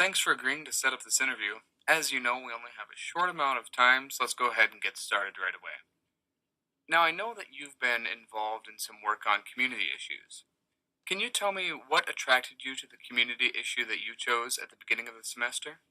thanks for agreeing to set up this interview. As you know, we only have a short amount of time, so let's go ahead and get started right away. Now, I know that you've been involved in some work on community issues. Can you tell me what attracted you to the community issue that you chose at the beginning of the semester?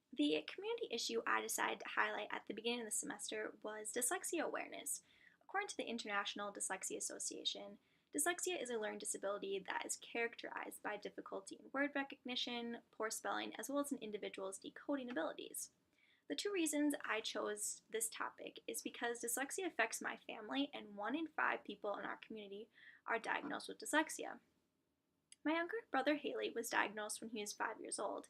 The community issue I decided to highlight at the beginning of the semester was dyslexia awareness. According to the International Dyslexia Association, dyslexia is a learning disability that is characterized by difficulty in word recognition, poor spelling, as well as an individual's decoding abilities. The two reasons I chose this topic is because dyslexia affects my family, and 1 in 5 people in our community are diagnosed with dyslexia. My younger brother Haley was diagnosed when he was 5 years old,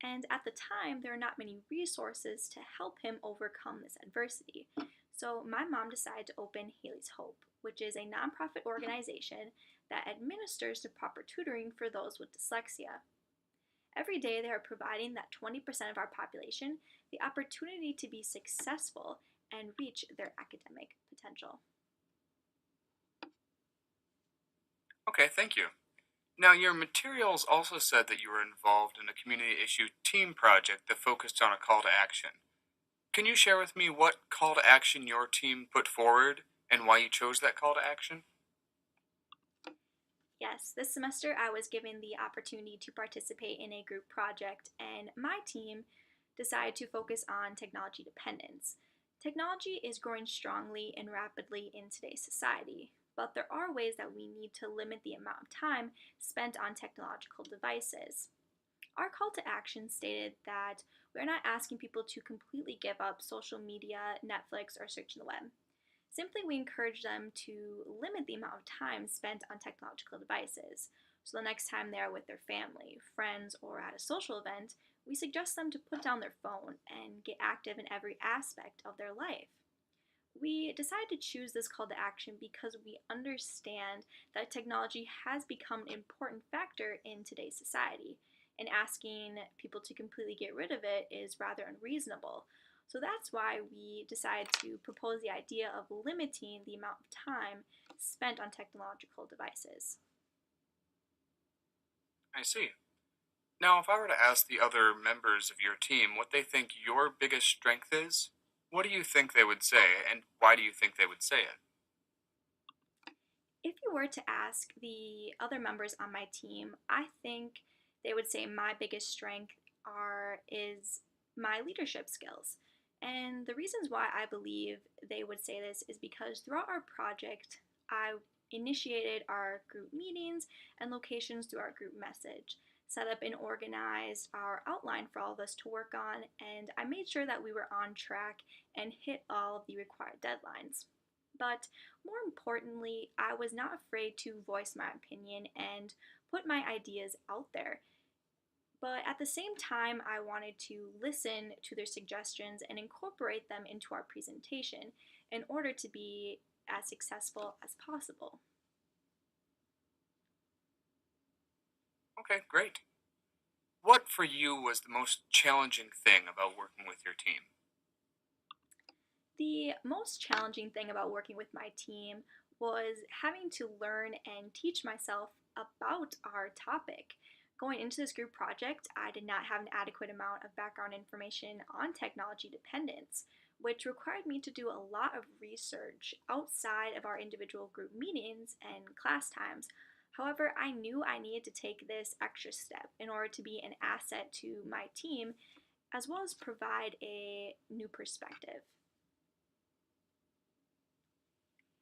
and at the time, there are not many resources to help him overcome this adversity. So, my mom decided to open Haley's Hope, which is a nonprofit organization that administers the proper tutoring for those with dyslexia. Every day, they are providing that 20% of our population the opportunity to be successful and reach their academic potential. Okay, thank you. Now, your materials also said that you were involved in a community issue team project that focused on a call to action. Can you share with me what call to action your team put forward and why you chose that call to action? Yes, this semester I was given the opportunity to participate in a group project, and my team decided to focus on technology dependence. Technology is growing strongly and rapidly in today's society, but there are ways that we need to limit the amount of time spent on technological devices. Our call to action stated that we're not asking people to completely give up social media, Netflix, or searching the web. Simply, we encourage them to limit the amount of time spent on technological devices. So, the next time they are with their family, friends, or at a social event, we suggest them to put down their phone and get active in every aspect of their life. We decided to choose this call to action because we understand that technology has become an important factor in today's society, and asking people to completely get rid of it is rather unreasonable. So that's why we decided to propose the idea of limiting the amount of time spent on technological devices. I see. Now, if I were to ask the other members of your team what they think your biggest strength is, what do you think they would say, and why do you think they would say it? If you were to ask the other members on my team, I think they would say my biggest strength are is my leadership skills. And the reasons why I believe they would say this is because throughout our project, I initiated our group meetings and locations through our group message, set up and organized our outline for all of us to work on, and I made sure that we were on track and hit all of the required deadlines. But more importantly, I was not afraid to voice my opinion and put my ideas out there. But at the same time, I wanted to listen to their suggestions and incorporate them into our presentation in order to be as successful as possible. Okay, great. What for you was the most challenging thing about working with your team? The most challenging thing about working with my team was having to learn and teach myself about our topic. Going into this group project, I did not have an adequate amount of background information on technology dependence, which required me to do a lot of research outside of our individual group meetings and class times. However, I knew I needed to take this extra step in order to be an asset to my team, as well as provide a new perspective.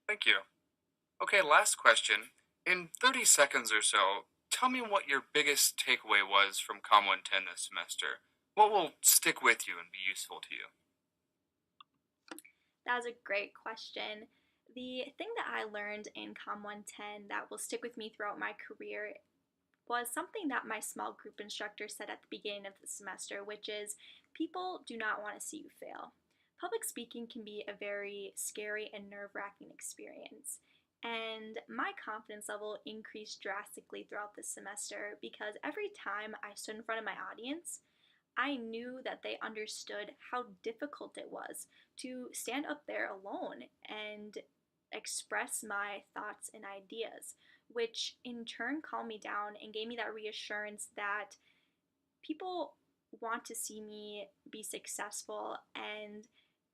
Thank you. Okay, last question. In 30 seconds or so, tell me what your biggest takeaway was from Com 110 this semester. What will stick with you and be useful to you? That was a great question. The thing that I learned in Com 110 that will stick with me throughout my career was something that my small group instructor said at the beginning of the semester, which is people do not want to see you fail. Public speaking can be a very scary and nerve wracking experience. And my confidence level increased drastically throughout this semester because every time I stood in front of my audience, I knew that they understood how difficult it was to stand up there alone and express my thoughts and ideas, which in turn calmed me down and gave me that reassurance that People want to see me be successful, and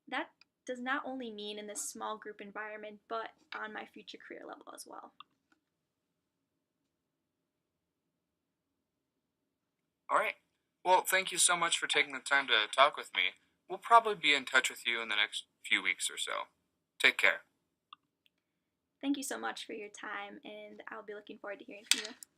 that does not only mean in this small group environment, but on my future career level as well. All right. Well, thank you so much for taking the time to talk with me. We'll probably be in touch with you in the next few weeks or so. Take care. Thank you so much for your time, and I'll be looking forward to hearing from you.